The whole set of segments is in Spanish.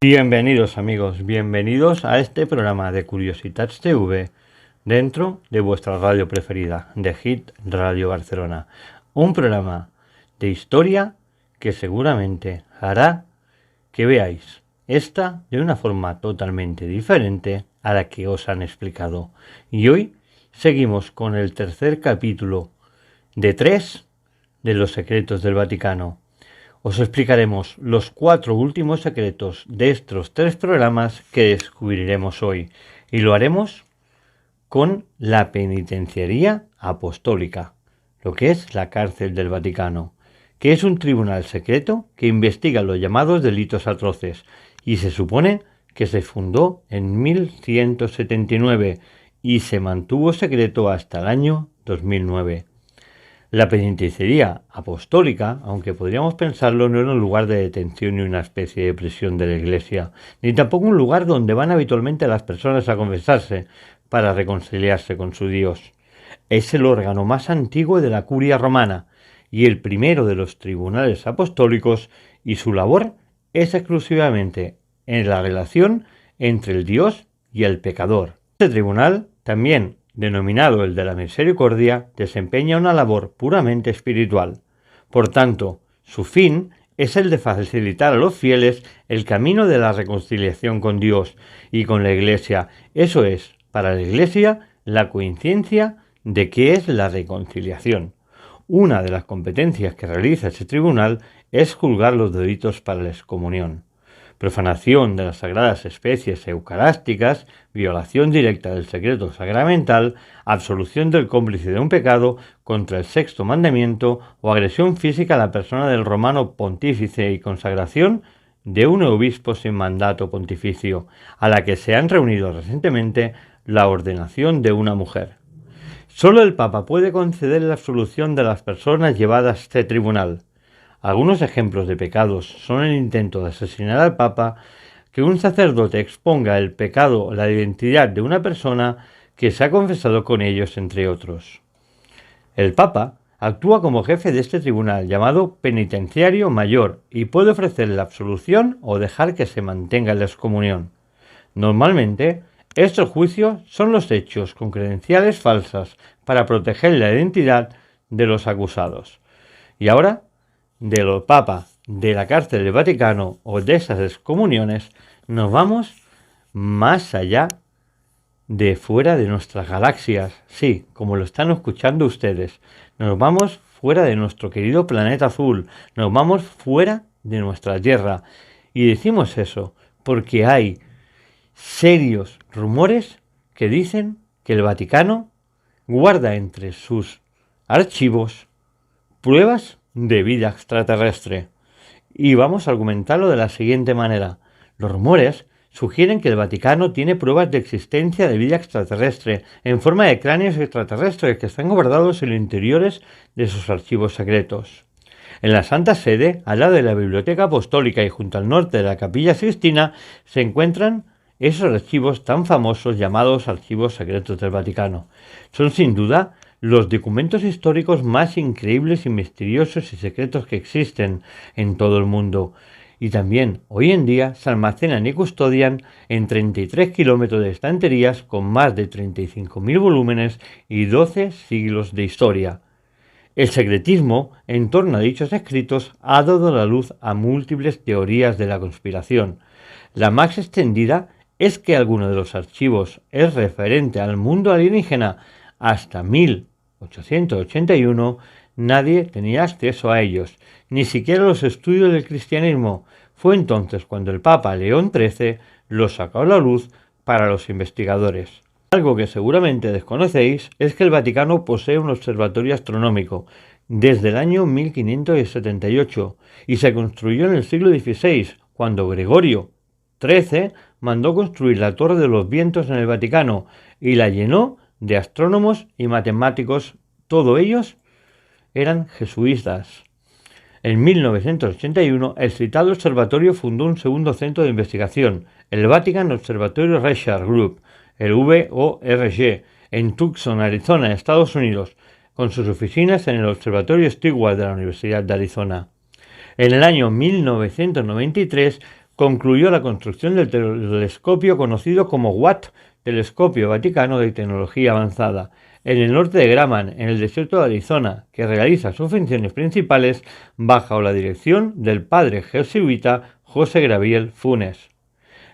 Bienvenidos amigos, bienvenidos a este programa de Curiositats TV dentro de vuestra radio preferida, de Hit Radio Barcelona. Un programa de historia que seguramente hará que veáis esta de una forma totalmente diferente a la que os han explicado. Y hoy seguimos con el tercer capítulo de 3 de los secretos del Vaticano. Os explicaremos los 4 últimos secretos de estos 3 programas que descubriremos hoy, y lo haremos con la penitenciaría apostólica, lo que es la cárcel del Vaticano, que es un tribunal secreto que investiga los llamados delitos atroces, y se supone que se fundó en 1179 y se mantuvo secreto hasta el año 2009. La penitenciaría apostólica, aunque podríamos pensarlo, no era un lugar de detención ni una especie de prisión de la Iglesia, ni tampoco un lugar donde van habitualmente las personas a confesarse para reconciliarse con su Dios. Es el órgano más antiguo de la curia romana y el primero de los tribunales apostólicos, y su labor es exclusivamente en la relación entre el Dios y el pecador. Este tribunal, también denominado el de la misericordia, desempeña una labor puramente espiritual. Por tanto, su fin es el de facilitar a los fieles el camino de la reconciliación con Dios y con la Iglesia. Eso es, para la Iglesia, la conciencia de qué es la reconciliación. Una de las competencias que realiza ese tribunal es juzgar los delitos para la excomunión: profanación de las sagradas especies eucarásticas, violación directa del secreto sacramental, absolución del cómplice de un pecado contra el sexto mandamiento o agresión física a la persona del romano pontífice y consagración de un obispo sin mandato pontificio, a la que se han reunido recientemente la ordenación de una mujer. Solo el Papa puede conceder la absolución de las personas llevadas a este tribunal. Algunos ejemplos de pecados son el intento de asesinar al Papa, que un sacerdote exponga el pecado o la identidad de una persona que se ha confesado con ellos, entre otros. El Papa actúa como jefe de este tribunal, llamado penitenciario mayor, y puede ofrecer la absolución o dejar que se mantenga la excomunión. Normalmente, estos juicios son los hechos con credenciales falsas para proteger la identidad de los acusados. Y ahora, de los papas, de la cárcel del Vaticano o de esas excomuniones, nos vamos más allá de fuera de nuestras galaxias. Sí, como lo están escuchando ustedes, nos vamos fuera de nuestro querido planeta azul, nos vamos fuera de nuestra Tierra. Y decimos eso porque hay serios rumores que dicen que el Vaticano guarda entre sus archivos pruebas de vida extraterrestre. Y vamos a argumentarlo de la siguiente manera. Los rumores sugieren que el Vaticano tiene pruebas de existencia de vida extraterrestre en forma de cráneos extraterrestres que están guardados en los interiores de sus archivos secretos. En la Santa Sede, al lado de la Biblioteca Apostólica y junto al norte de la Capilla Sixtina, se encuentran esos archivos tan famosos llamados archivos secretos del Vaticano. Son sin duda los documentos históricos más increíbles y misteriosos y secretos que existen en todo el mundo. Y también, hoy en día, se almacenan y custodian en 33 kilómetros de estanterías con más de 35.000 volúmenes y 12 siglos de historia. El secretismo en torno a dichos escritos ha dado la luz a múltiples teorías de la conspiración. La más extendida es que alguno de los archivos es referente al mundo alienígena. Hasta 1881 nadie tenía acceso a ellos, ni siquiera los estudios del cristianismo. Fue entonces cuando el Papa León XIII los sacó a la luz para los investigadores. Algo que seguramente desconocéis es que el Vaticano posee un observatorio astronómico desde el año 1578 y se construyó en el siglo XVI, cuando Gregorio XIII mandó construir la Torre de los Vientos en el Vaticano y la llenó de astrónomos y matemáticos. Todos ellos eran jesuitas. En 1981, el citado observatorio fundó un segundo centro de investigación, el Vatican Observatory Research Group, el VORG, en Tucson, Arizona, Estados Unidos, con sus oficinas en el Observatorio Stewart de la Universidad de Arizona. En el año 1993 concluyó la construcción del telescopio conocido como Watt, Telescopio Vaticano de Tecnología Avanzada, en el norte de Graham, en el desierto de Arizona, que realiza sus funciones principales bajo la dirección del padre jesuita José Gabriel Funes.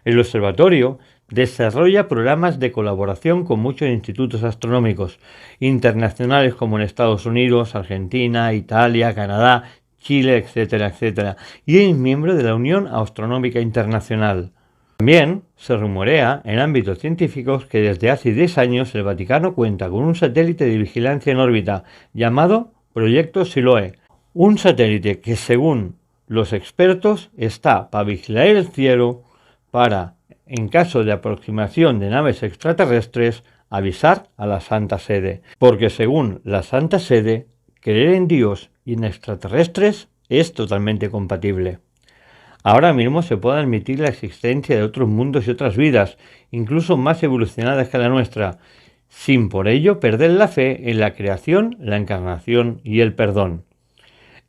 El observatorio desarrolla programas de colaboración con muchos institutos astronómicos internacionales como en Estados Unidos, Argentina, Italia, Canadá, Chile, etcétera, etcétera, y es miembro de la Unión Astronómica Internacional. También se rumorea en ámbitos científicos que desde hace 10 años el Vaticano cuenta con un satélite de vigilancia en órbita llamado Proyecto Siloe, un satélite que según los expertos está para vigilar el cielo, para, en caso de aproximación de naves extraterrestres, avisar a la Santa Sede, porque según la Santa Sede, creer en Dios y en extraterrestres es totalmente compatible. Ahora mismo se puede admitir la existencia de otros mundos y otras vidas, incluso más evolucionadas que la nuestra, sin por ello perder la fe en la creación, la encarnación y el perdón.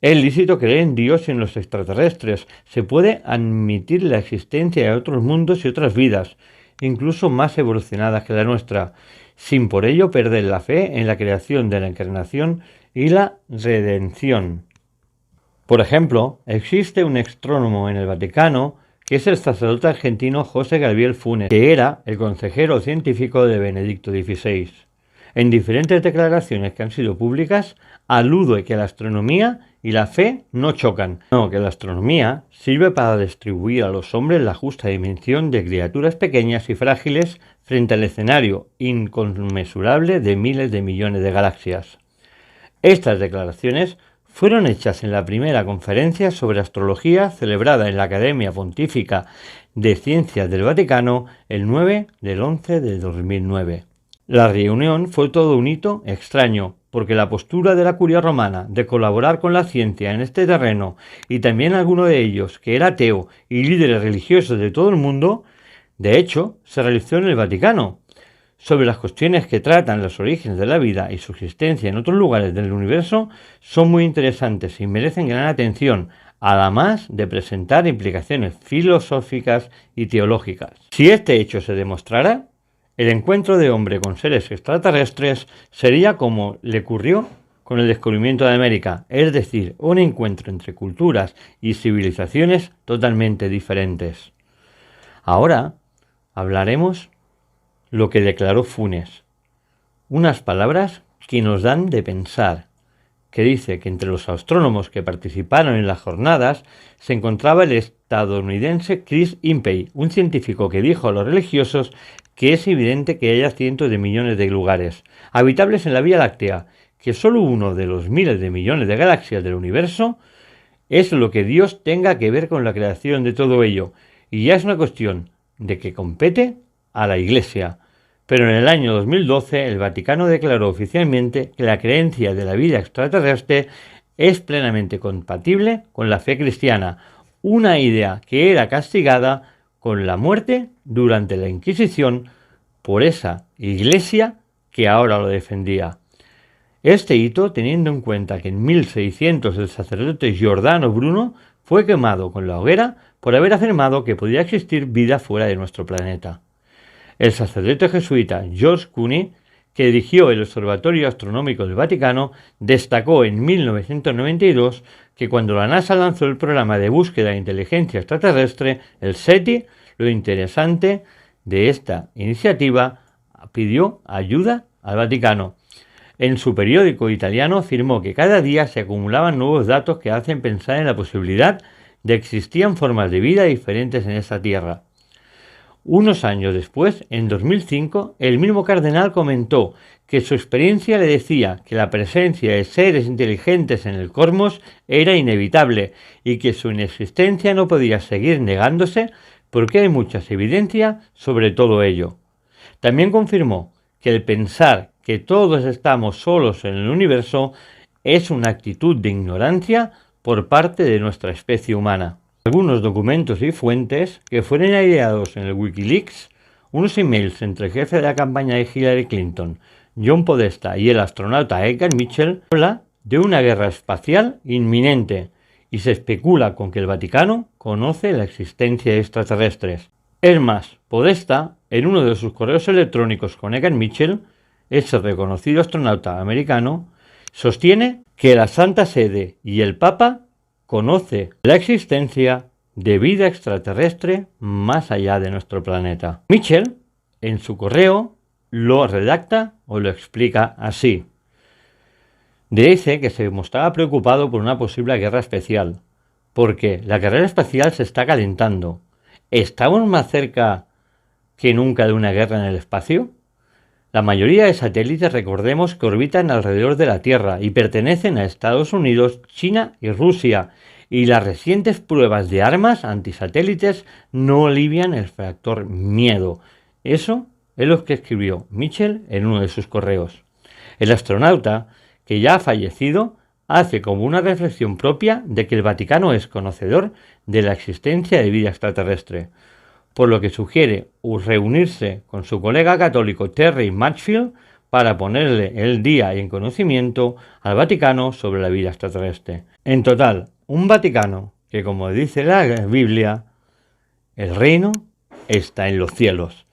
Es lícito creer en Dios y en los extraterrestres. Se puede admitir la existencia de otros mundos y otras vidas, incluso más evolucionadas que la nuestra, sin por ello perder la fe en la creación de la encarnación y la redención. Por ejemplo, existe un astrónomo en el Vaticano que es el sacerdote argentino José Gabriel Funes, que era el consejero científico de Benedicto XVI. En diferentes declaraciones que han sido públicas, alude que la astronomía y la fe no chocan, no, que la astronomía sirve para distribuir a los hombres la justa dimensión de criaturas pequeñas y frágiles frente al escenario inconmensurable de miles de millones de galaxias. Estas declaraciones fueron hechas en la primera conferencia sobre astrología celebrada en la Academia Pontífica de Ciencias del Vaticano el 9 del 11 de 2009. La reunión fue todo un hito extraño, porque la postura de la curia romana de colaborar con la ciencia en este terreno, y también alguno de ellos que era ateo y líderes religiosos de todo el mundo, de hecho, se realizó en el Vaticano. Sobre las cuestiones que tratan los orígenes de la vida y su existencia en otros lugares del universo son muy interesantes y merecen gran atención, además de presentar implicaciones filosóficas y teológicas. Si este hecho se demostrara, el encuentro de hombre con seres extraterrestres sería como le ocurrió con el descubrimiento de América, es decir, un encuentro entre culturas y civilizaciones totalmente diferentes. Ahora hablaremos lo que declaró Funes, unas palabras que nos dan de pensar, que dice que entre los astrónomos que participaron en las jornadas se encontraba el estadounidense Chris Impey, un científico que dijo a los religiosos que es evidente que haya cientos de millones de lugares habitables en la Vía Láctea, que solo uno de los miles de millones de galaxias del universo es lo que Dios tenga que ver con la creación de todo ello, y ya es una cuestión de que compete a la Iglesia. Pero en el año 2012 el Vaticano declaró oficialmente que la creencia de la vida extraterrestre es plenamente compatible con la fe cristiana, una idea que era castigada con la muerte durante la Inquisición por esa Iglesia que ahora lo defendía. Este hito teniendo en cuenta que en 1600 el sacerdote Giordano Bruno fue quemado con la hoguera por haber afirmado que podía existir vida fuera de nuestro planeta. El sacerdote jesuita George Cooney, que dirigió el Observatorio Astronómico del Vaticano, destacó en 1992 que cuando la NASA lanzó el programa de búsqueda de inteligencia extraterrestre, el SETI, lo interesante de esta iniciativa pidió ayuda al Vaticano. En su periódico italiano afirmó que cada día se acumulaban nuevos datos que hacen pensar en la posibilidad de que existían formas de vida diferentes en esta Tierra. Unos años después, en 2005, el mismo cardenal comentó que su experiencia le decía que la presencia de seres inteligentes en el cosmos era inevitable y que su inexistencia no podía seguir negándose porque hay mucha evidencia sobre todo ello. También confirmó que el pensar que todos estamos solos en el universo es una actitud de ignorancia por parte de nuestra especie humana. Algunos documentos y fuentes que fueron hallados en el Wikileaks, unos emails entre el jefe de la campaña de Hillary Clinton, John Podesta, y el astronauta Edgar Mitchell, habla de una guerra espacial inminente y se especula con que el Vaticano conoce la existencia de extraterrestres. Es más, Podesta, en uno de sus correos electrónicos con Egan Mitchell, ese reconocido astronauta americano, sostiene que la Santa Sede y el Papa conoce la existencia de vida extraterrestre más allá de nuestro planeta. Mitchell, en su correo, lo redacta o lo explica así. Dice que se mostraba preocupado por una posible guerra espacial, porque la carrera espacial se está calentando. ¿Estamos más cerca que nunca de una guerra en el espacio? La mayoría de satélites, recordemos que orbitan alrededor de la Tierra y pertenecen a Estados Unidos, China y Rusia, y las recientes pruebas de armas antisatélites no alivian el factor miedo. Eso es lo que escribió Mitchell en uno de sus correos. El astronauta, que ya ha fallecido, hace como una reflexión propia de que el Vaticano es conocedor de la existencia de vida extraterrestre, por lo que sugiere reunirse con su colega católico Terry Matchfield para ponerle el día y en conocimiento al Vaticano sobre la vida extraterrestre. En total, un Vaticano que, como dice la Biblia, el reino está en los cielos.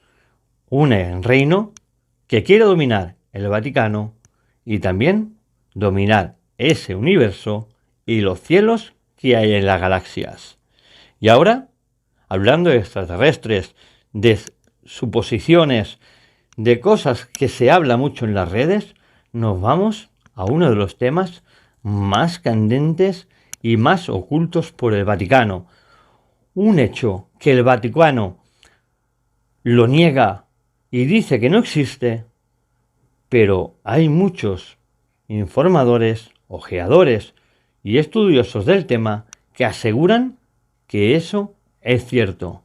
Un reino que quiere dominar el Vaticano y también dominar ese universo y los cielos que hay en las galaxias. Y ahora, hablando de extraterrestres, de suposiciones, de cosas que se habla mucho en las redes, nos vamos a uno de los temas más candentes y más ocultos por el Vaticano. Un hecho que el Vaticano lo niega y dice que no existe, pero hay muchos informadores, ojeadores y estudiosos del tema que aseguran que eso es cierto.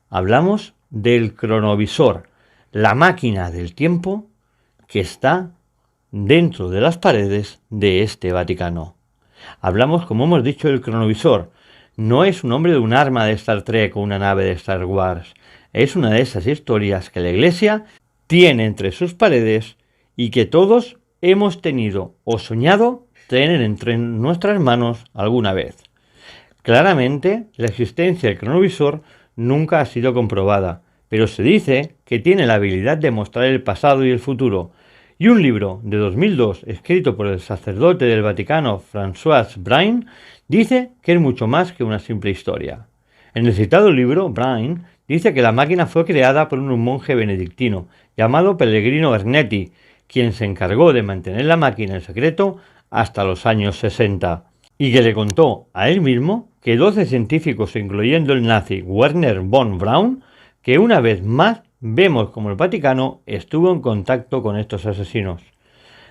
Hablamos del cronovisor, la máquina del tiempo que está dentro de las paredes de este Vaticano. Hablamos, como hemos dicho, del cronovisor. No es un nombre de un arma de Star Trek o una nave de Star Wars. Es una de esas historias que la Iglesia tiene entre sus paredes y que todos hemos tenido o soñado tener entre nuestras manos alguna vez. Claramente, la existencia del cronovisor nunca ha sido comprobada, pero se dice que tiene la habilidad de mostrar el pasado y el futuro. Y un libro de 2002, escrito por el sacerdote del Vaticano François Brain, dice que es mucho más que una simple historia. En el citado libro, Brain dice que la máquina fue creada por un monje benedictino llamado Pellegrino Ernetti, quien se encargó de mantener la máquina en secreto hasta los años 60, y que le contó a él mismo que 12 científicos, incluyendo el nazi Werner von Braun, que una vez más vemos como el Vaticano estuvo en contacto con estos asesinos.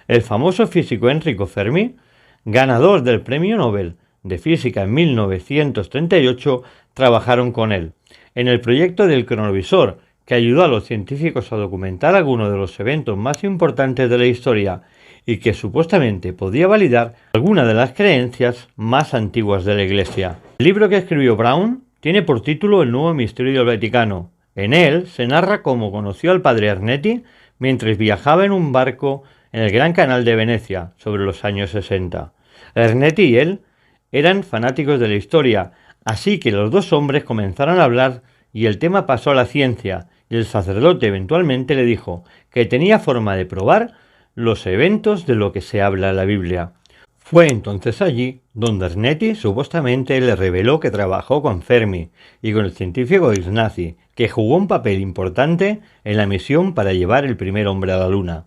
El famoso físico Enrico Fermi, ganador del Premio Nobel de Física en 1938, trabajaron con él en el proyecto del cronovisor, que ayudó a los científicos a documentar algunos de los eventos más importantes de la historia y que supuestamente podía validar algunas de las creencias más antiguas de la Iglesia. El libro que escribió Braun tiene por título El nuevo misterio del Vaticano. En él se narra cómo conoció al padre Ernetti mientras viajaba en un barco en el Gran Canal de Venecia sobre los años 60. Ernetti y él eran fanáticos de la historia, así que los dos hombres comenzaron a hablar y el tema pasó a la ciencia, y el sacerdote eventualmente le dijo que tenía forma de probar los eventos de lo que se habla en la Biblia. Fue entonces allí donde Ernetti supuestamente le reveló que trabajó con Fermi y con el científico Ignazi, que jugó un papel importante en la misión para llevar el primer hombre a la Luna.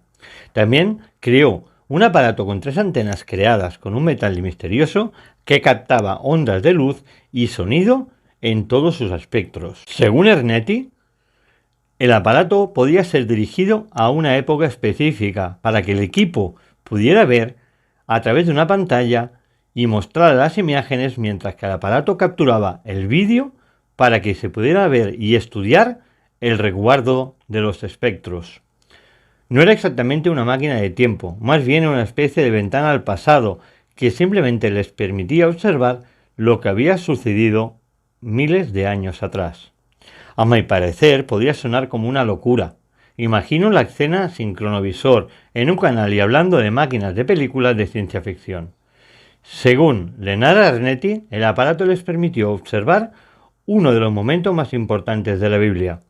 También creó un aparato con 3 antenas creadas con un metal misterioso que captaba ondas de luz y sonido en todos sus espectros. Según Ernetti, el aparato podía ser dirigido a una época específica para que el equipo pudiera ver a través de una pantalla y mostrar las imágenes, mientras que el aparato capturaba el vídeo para que se pudiera ver y estudiar el resguardo de los espectros. No era exactamente una máquina de tiempo, más bien una especie de ventana al pasado que simplemente les permitía observar lo que había sucedido miles de años atrás. A mi parecer podría sonar como una locura. Imagino la escena sin cronovisor en un canal y hablando de máquinas de películas de ciencia ficción. Según Leonardo Ernetti, el aparato les permitió observar uno de los momentos más importantes de la Biblia.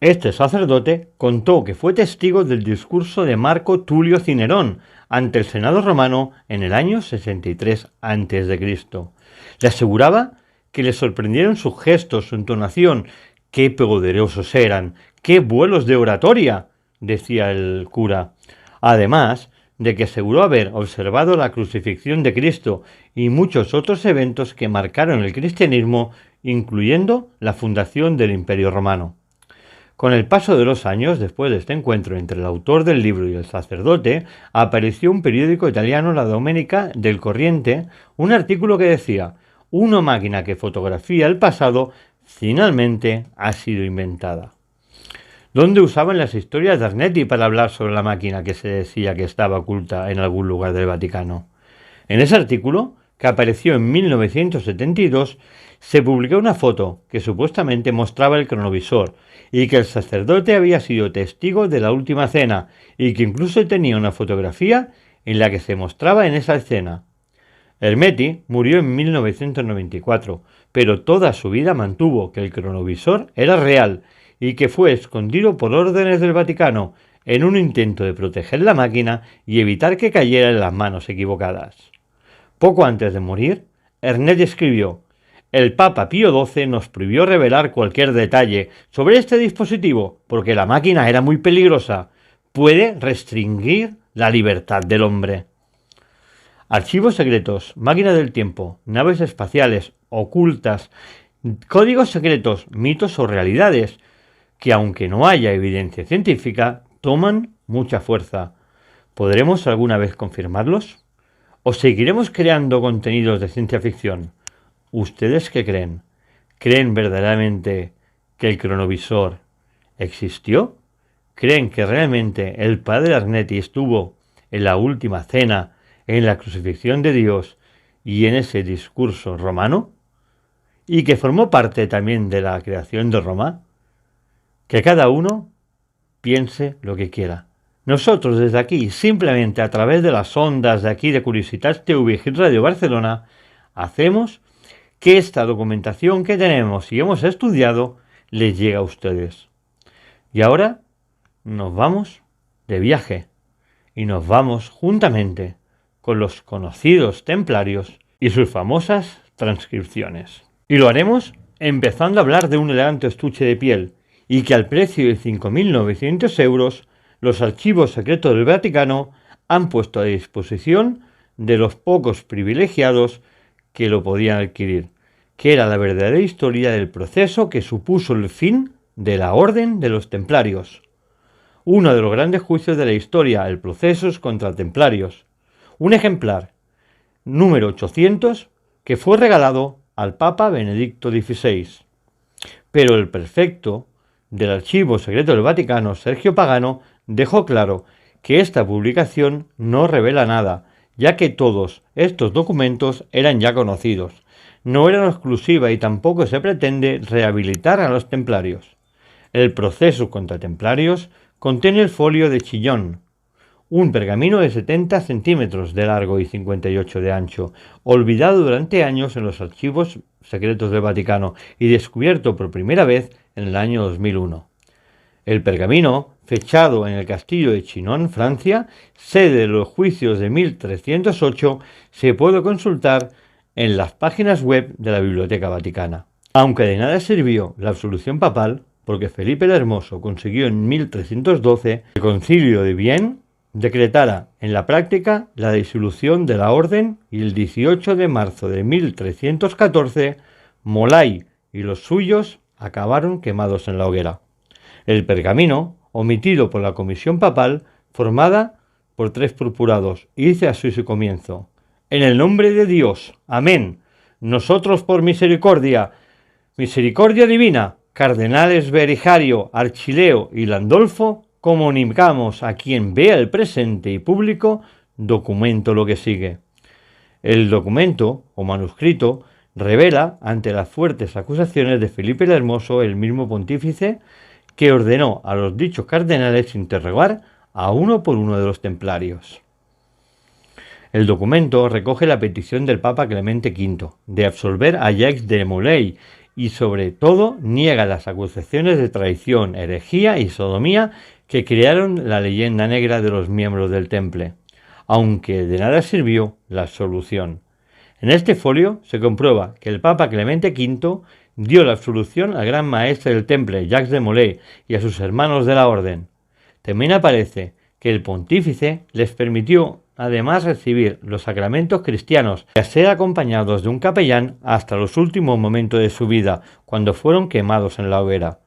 Este sacerdote contó que fue testigo del discurso de Marco Tulio Cicerón ante el Senado romano en el año 63 a.C. Le aseguraba que le sorprendieron sus gestos, su entonación. ¡Qué poderosos eran! ¡Qué vuelos de oratoria!, decía el cura. Además de que aseguró haber observado la crucifixión de Cristo y muchos otros eventos que marcaron el cristianismo, incluyendo la fundación del Imperio Romano. Con el paso de los años, después de este encuentro entre el autor del libro y el sacerdote, apareció un periódico italiano, La Domenica del Corriente, un artículo que decía: una máquina que fotografía el pasado finalmente ha sido inventada. ¿Dónde usaban las historias de Arnetti para hablar sobre la máquina que se decía que estaba oculta en algún lugar del Vaticano? En ese artículo, que apareció en 1972, se publicó una foto que supuestamente mostraba el cronovisor y que el sacerdote había sido testigo de la última cena y que incluso tenía una fotografía en la que se mostraba en esa escena. Ernetti murió en 1994, pero toda su vida mantuvo que el cronovisor era real y que fue escondido por órdenes del Vaticano en un intento de proteger la máquina y evitar que cayera en las manos equivocadas. Poco antes de morir, Ernetti escribió: el Papa Pío XII nos prohibió revelar cualquier detalle sobre este dispositivo porque la máquina era muy peligrosa. Puede restringir la libertad del hombre. Archivos secretos, máquina del tiempo, naves espaciales, ocultas, códigos secretos, mitos o realidades que, aunque no haya evidencia científica, toman mucha fuerza. ¿Podremos alguna vez confirmarlos? ¿O seguiremos creando contenidos de ciencia ficción? ¿Ustedes qué creen? ¿Creen verdaderamente que el cronovisor existió? ¿Creen que realmente el padre Arnetti estuvo en la última cena, en la crucifixión de Dios y en ese discurso romano? ¿Y que formó parte también de la creación de Roma? Que cada uno piense lo que quiera. Nosotros desde aquí, simplemente a través de las ondas de aquí de Curiositats TV y Radio Barcelona, hacemos que esta documentación que tenemos y hemos estudiado les llegue a ustedes. Y ahora nos vamos de viaje y nos vamos juntamente con los conocidos templarios y sus famosas transcripciones. Y lo haremos empezando a hablar de un elegante estuche de piel y que al precio de 5.900 euros los archivos secretos del Vaticano han puesto a disposición de los pocos privilegiados que lo podían adquirir, que era la verdadera historia del proceso que supuso el fin de la Orden de los Templarios. Uno de los grandes juicios de la historia, el Procesus contra Templarios. Un ejemplar, número 800, que fue regalado al Papa Benedicto XVI. Pero el prefecto del Archivo Secreto del Vaticano, Sergio Pagano, dejó claro que esta publicación no revela nada, ya que todos estos documentos eran ya conocidos. No eran exclusiva y tampoco se pretende rehabilitar a los templarios. El proceso contra templarios contiene el folio de Chillón, un pergamino de 70 centímetros de largo y 58 de ancho, olvidado durante años en los archivos secretos del Vaticano y descubierto por primera vez en el año 2001. El pergamino, fechado en el castillo de Chinon, Francia, sede de los juicios de 1308, se puede consultar en las páginas web de la Biblioteca Vaticana. Aunque de nada sirvió la absolución papal, porque Felipe el Hermoso consiguió en 1312 el Concilio de Vienne decretara en la práctica la disolución de la orden y el 18 de marzo de 1314 Molay y los suyos acabaron quemados en la hoguera. El pergamino, omitido por la comisión papal, formada por 3 purpurados, dice así su comienzo: en el nombre de Dios, amén. Nosotros por misericordia divina, cardenales Berijario, Archileo y Landolfo, comunicamos a quien vea el presente y público documento lo que sigue. El documento, o manuscrito, revela, ante las fuertes acusaciones de Felipe el Hermoso, el mismo pontífice, que ordenó a los dichos cardenales interrogar a uno por uno de los templarios. El documento recoge la petición del Papa Clemente V de absolver a Jacques de Molay y sobre todo niega las acusaciones de traición, herejía y sodomía que crearon la leyenda negra de los miembros del Temple, aunque de nada sirvió la solución. En este folio se comprueba que el Papa Clemente V dio la absolución al gran maestre del Temple, Jacques de Molay, y a sus hermanos de la Orden. También aparece que el pontífice les permitió además recibir los sacramentos cristianos y a ser acompañados de un capellán hasta los últimos momentos de su vida, cuando fueron quemados en la hoguera.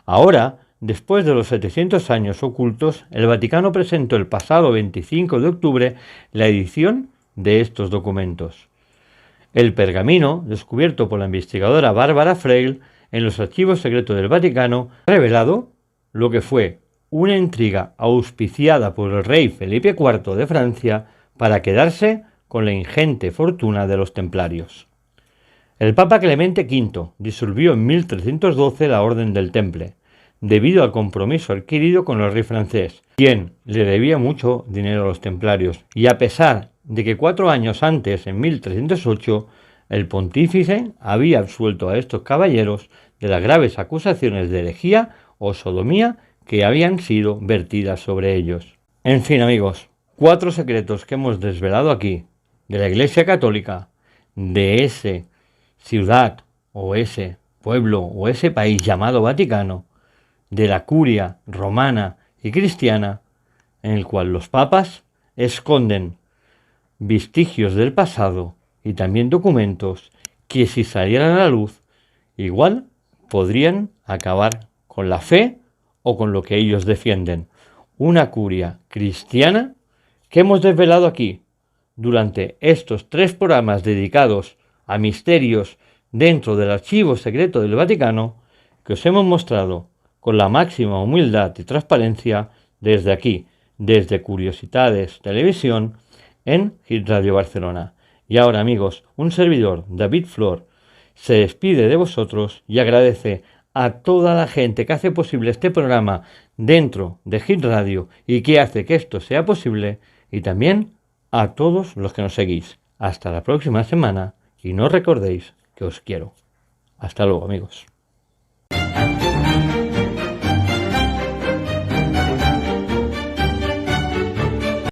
Ahora, después de los 700 años ocultos, el Vaticano presentó el pasado 25 de octubre la edición de estos documentos. El pergamino, descubierto por la investigadora Bárbara Freil en los archivos secretos del Vaticano, ha revelado lo que fue una intriga auspiciada por el rey Felipe IV de Francia para quedarse con la ingente fortuna de los templarios. El Papa Clemente V disolvió en 1312 la Orden del Temple, debido al compromiso adquirido con el rey francés, quien le debía mucho dinero a los templarios, y a pesar de que 4 años antes, en 1308, el pontífice había absuelto a estos caballeros de las graves acusaciones de herejía o sodomía que habían sido vertidas sobre ellos. En fin, amigos, 4 secretos que hemos desvelado aquí de la Iglesia Católica, de ese ciudad o ese pueblo o ese país llamado Vaticano, de la curia romana y cristiana, en el cual los papas esconden vestigios del pasado y también documentos que, si salieran a la luz, igual podrían acabar con la fe o con lo que ellos defienden. Una curia cristiana que hemos desvelado aquí durante estos 3 programas dedicados a misterios dentro del archivo secreto del Vaticano, que os hemos mostrado con la máxima humildad y transparencia desde aquí, desde Curiosidades Televisión, en Hit Radio Barcelona. Y ahora, amigos, un servidor, David Flor, se despide de vosotros y agradece a toda la gente que hace posible este programa dentro de Hit Radio y que hace que esto sea posible, y también a todos los que nos seguís. Hasta la próxima semana y no recordéis que os quiero. Hasta luego, amigos.